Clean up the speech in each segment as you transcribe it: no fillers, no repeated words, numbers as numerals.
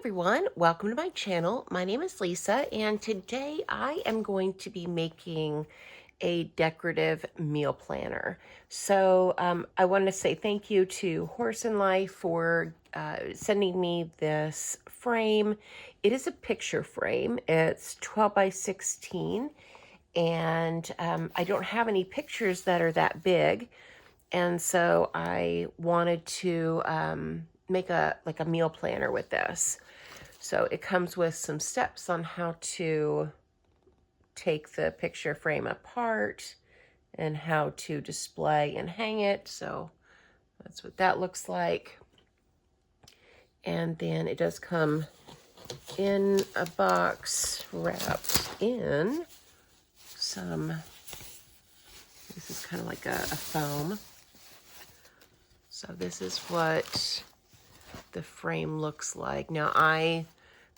everyone, welcome to my channel. My name is Lisa, and today I am going to be making a decorative meal planner. So I wanted to say thank you to HorsonLife for sending me this frame. It is a picture frame. It's 12 by 16, and I don't have any pictures that are that big. And so I wanted to make a meal planner with this. So it comes with some steps on how to take the picture frame apart and how to display and hang it. So that's what that looks like. And then it does come in a box wrapped in some, this is kind of like a foam. So this is what the frame looks like. Now I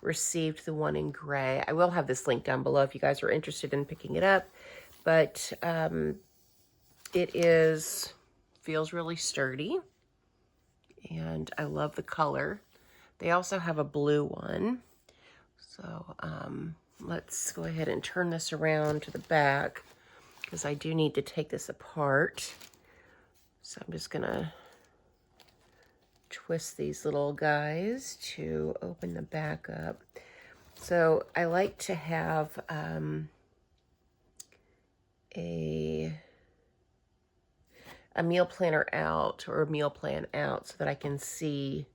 received the one in gray. I will have this link down below if you guys are interested in picking it up, but it feels really sturdy, and I love the color. They also have a blue one. So let's go ahead and turn this around to the back, because I do need to take this apart. So I'm just gonna twist these little guys to open the back up. So I like to have a meal planner out, or a meal plan out, so that I can see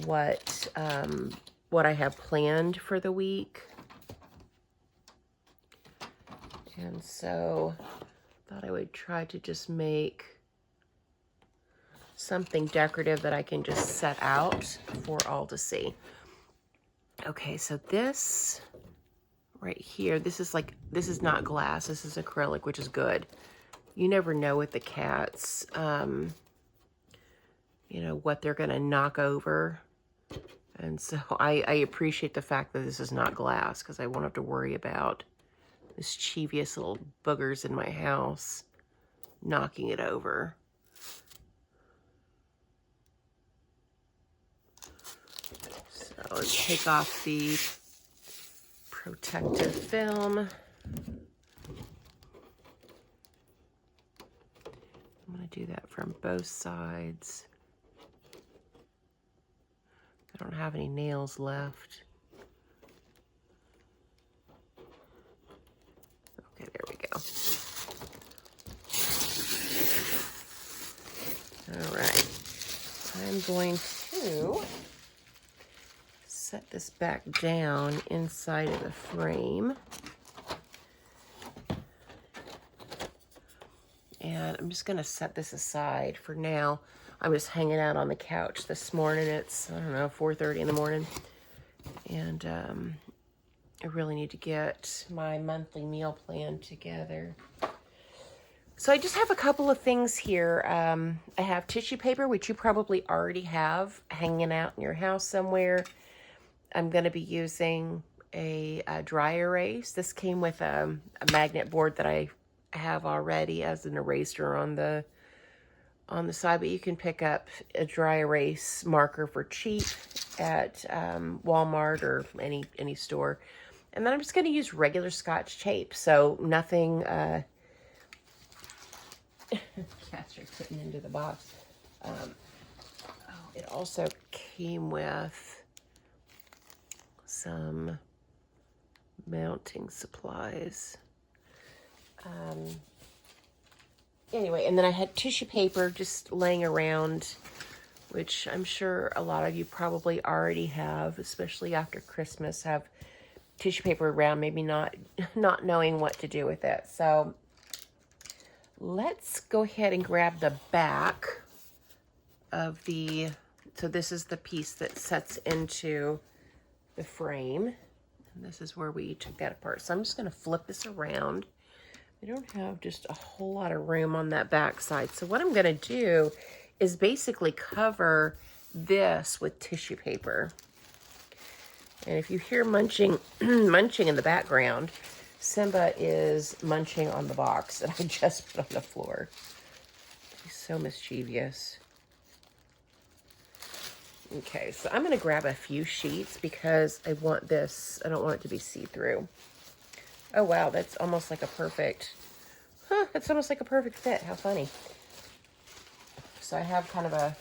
what I have planned for the week. And so I thought I would try to just make something decorative that I can just set out for all to see. Okay, so this right here, this is not glass, this is acrylic, which is good. You never know with the cats, you know, what they're gonna knock over. And so I appreciate the fact that this is not glass, because I won't have to worry about mischievous little boogers in my house knocking it over. So let's take off the protective film. I'm going to do that from both sides. I don't have any nails left. Okay, there we go. All right. I'm going to set this back down inside of the frame. And I'm just going to set this aside for now. I'm just hanging out on the couch this morning. It's, I don't know, 4:30 in the morning. And I really need to get my monthly meal plan together. So I just have a couple of things here. I have tissue paper, which you probably already have hanging out in your house somewhere. I'm going to be using a dry erase. This came with a magnet board that I have already as an eraser on the side, but you can pick up a dry erase marker for cheap at Walmart or any store. And then I'm just going to use regular Scotch tape, so nothing cats are putting into the box. It also came with some mounting supplies. Anyway, and then I had tissue paper just laying around, which I'm sure a lot of you probably already have, especially after Christmas, have tissue paper around, maybe not knowing what to do with it. So let's go ahead and grab the back of the, so this is the piece that sets into the frame. And this is where we took that apart. So I'm just going to flip this around. I don't have just a whole lot of room on that back side. So what I'm going to do is basically cover this with tissue paper. And if you hear munching in the background, Simba is munching on the box that I just put on the floor. He's so mischievous. Okay, so I'm going to grab a few sheets because I want this, I don't want it to be see-through. Oh, wow, that's almost like a perfect, that's almost like a perfect fit. How funny. So I have kind of I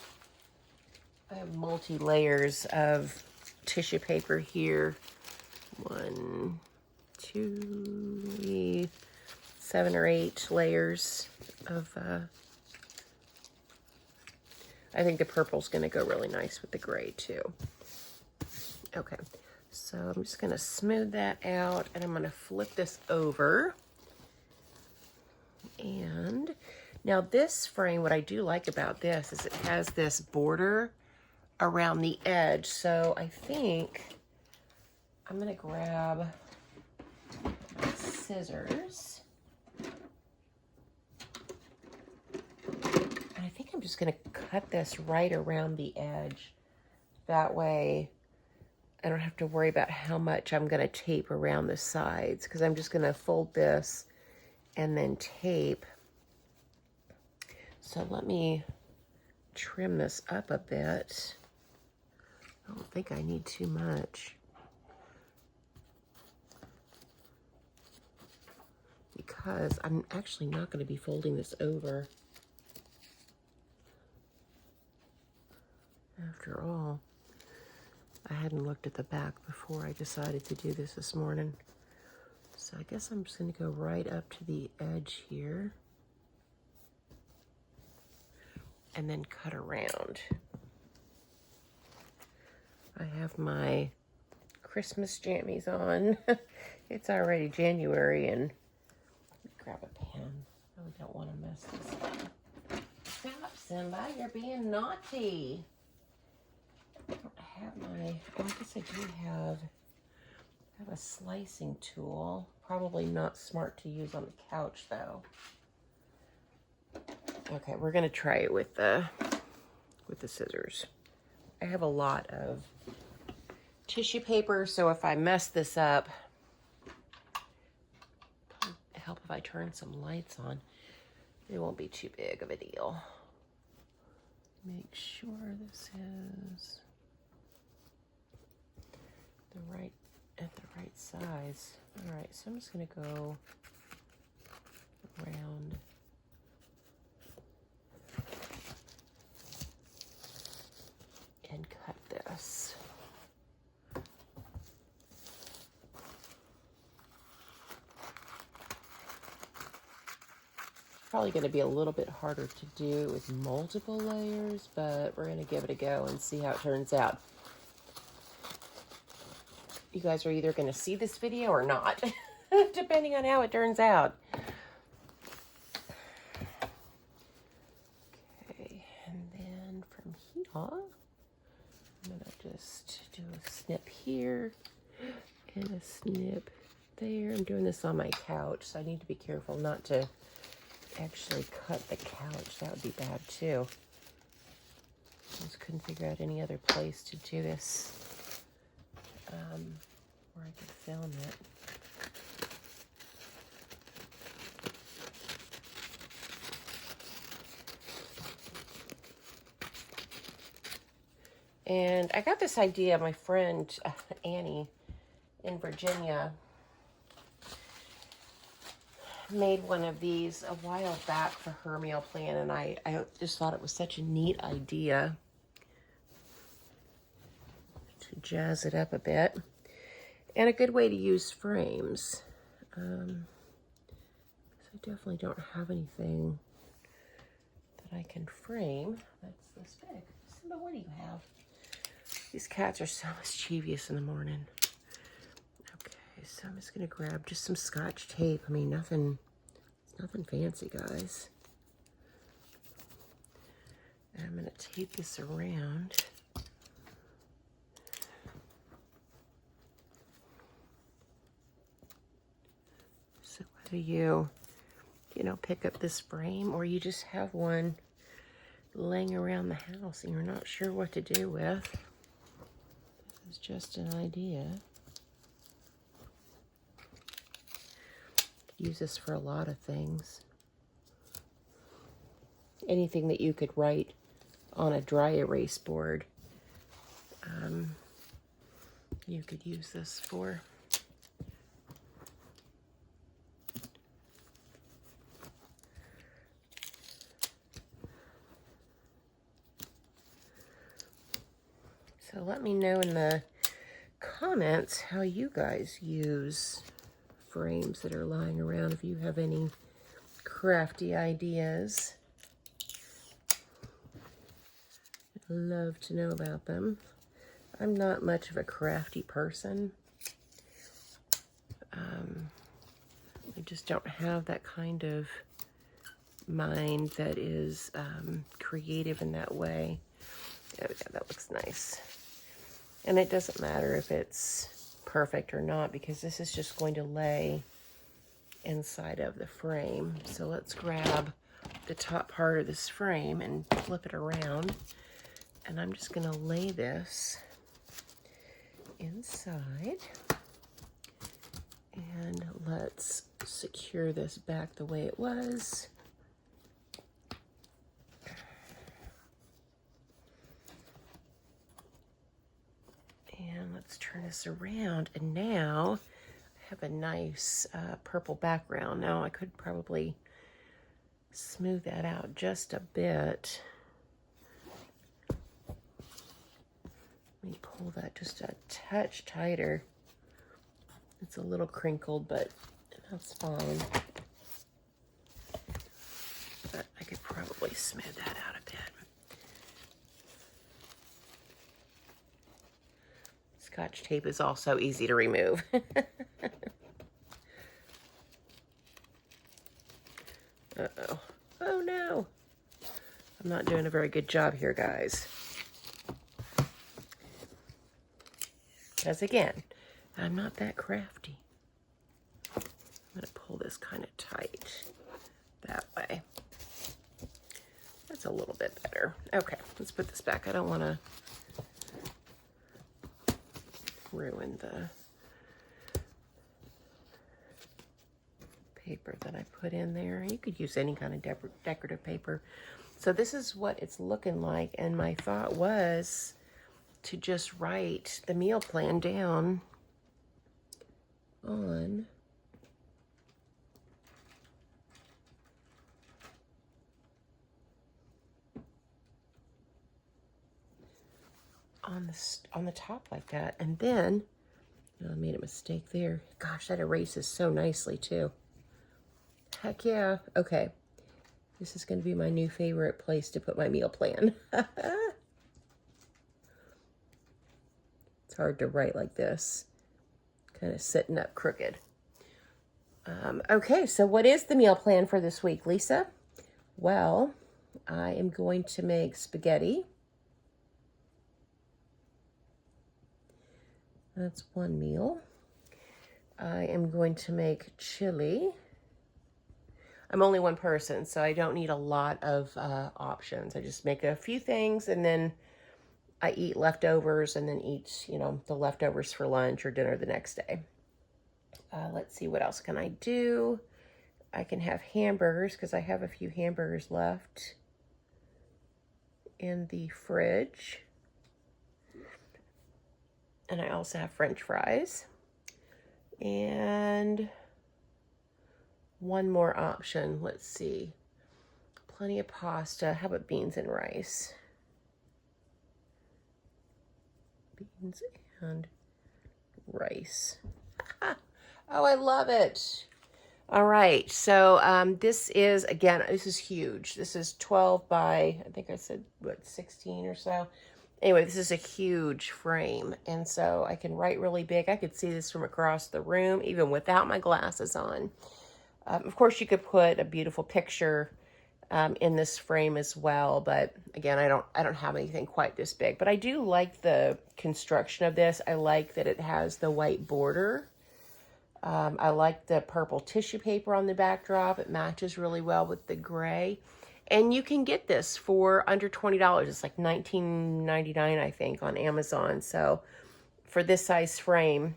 have multi-layers of tissue paper here. 1, 2, maybe 7 or 8 layers of, I think the purple's going to go really nice with the gray too. Okay, so I'm just going to smooth that out, and I'm going to flip this over. And now this frame, what I do like about this is it has this border around the edge. So I think I'm going to grab scissors. And I think I'm just going to cut this right around the edge. That way I don't have to worry about how much I'm going to tape around the sides, because I'm just going to fold this and then tape. So let me trim this up a bit. I don't think I need too much, because I'm actually not going to be folding this over. After all, I hadn't looked at the back before I decided to do this morning. So I guess I'm just going to go right up to the edge here and then cut around. I have my Christmas jammies on. It's already January, and grab a pen. I really don't want to mess this up. Stop, Simba, you're being naughty. I don't have my, oh, I guess I do have a slicing tool. Probably not smart to use on the couch though. Okay, we're gonna try it with the scissors. I have a lot of tissue paper, so if I mess this up, it'll help if I turn some lights on. It won't be too big of a deal. Make sure this is at the right size. All right, so I'm just gonna go around and cut this. Probably going to be a little bit harder to do with multiple layers, but we're going to give it a go and see how it turns out. You guys are either going to see this video or not, depending on how it turns out. Okay, and then from here, I'm going to just do a snip here and a snip there. I'm doing this on my couch, so I need to be careful not to actually cut the couch. That would be bad too. Just couldn't figure out any other place to do this where I could film it. And I got this idea, my friend Annie in Virginia made one of these a while back for her meal plan, and I just thought it was such a neat idea to jazz it up a bit, and a good way to use frames. I definitely don't have anything that I can frame that's this big. Simba, what do you have? These cats are so mischievous in the morning. Okay, so I'm just gonna grab just some Scotch tape. I mean, nothing fancy, guys. And I'm gonna tape this around. So whether you pick up this frame or you just have one laying around the house and you're not sure what to do with, this is just an idea. Use this for a lot of things. Anything that you could write on a dry erase board you could use this for. So let me know in the comments how you guys use frames that are lying around, if you have any crafty ideas. I'd love to know about them. I'm not much of a crafty person. I just don't have that kind of mind that is creative in that way. Oh yeah, that looks nice. And it doesn't matter if it's perfect or not, because this is just going to lay inside of the frame. So let's grab the top part of this frame and flip it around. And I'm just going to lay this inside. And let's secure this back the way it was. And let's turn this around. And now I have a nice purple background. Now I could probably smooth that out just a bit. Let me pull that just a touch tighter. It's a little crinkled, but that's fine. But I could probably smooth that out a bit. Scotch tape is also easy to remove. Uh-oh. Oh no. I'm not doing a very good job here, guys. Because again, I'm not that crafty. I'm going to pull this kind of tight that way. That's a little bit better. Okay, let's put this back. I don't want to ruin the paper that I put in there. You could use any kind of decorative paper. So this is what it's looking like, and my thought was to just write the meal plan down on the top like that. And then I made a mistake there. Gosh, that erases so nicely too. Heck yeah. Okay, this is going to be my new favorite place to put my meal plan. It's hard to write like this, kind of sitting up crooked. Okay, so what is the meal plan for this week, Lisa? Well, I am going to make spaghetti. That's one meal. I am going to make chili. I'm only one person, so I don't need a lot of options. I just make a few things, and then I eat leftovers, and then eat, the leftovers for lunch or dinner the next day. Let's see, what else can I do? I can have hamburgers, because I have a few hamburgers left in the fridge. And I also have French fries. And one more option. Let's see. Plenty of pasta. How about beans and rice? Beans and rice. Oh, I love it. All right. So this is, again, this is huge. This is 12 by, I think I said, 16 or so. Anyway, this is a huge frame, and so I can write really big. I could see this from across the room, even without my glasses on. Of course, you could put a beautiful picture in this frame as well, but again, I don't have anything quite this big. But I do like the construction of this. I like that it has the white border. I like the purple tissue paper on the backdrop. It matches really well with the gray. And you can get this for under $20. It's like $19.99, I think, on Amazon. So for this size frame,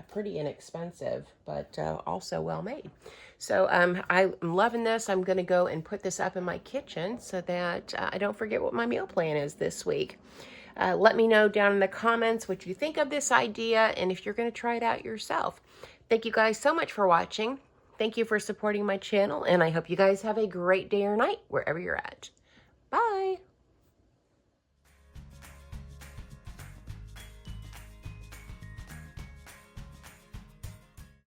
pretty inexpensive, but also well made. So I'm loving this. I'm going to go and put this up in my kitchen so that I don't forget what my meal plan is this week. Let me know down in the comments what you think of this idea and if you're going to try it out yourself. Thank you guys so much for watching. Thank you for supporting my channel, and I hope you guys have a great day or night wherever you're at. Bye.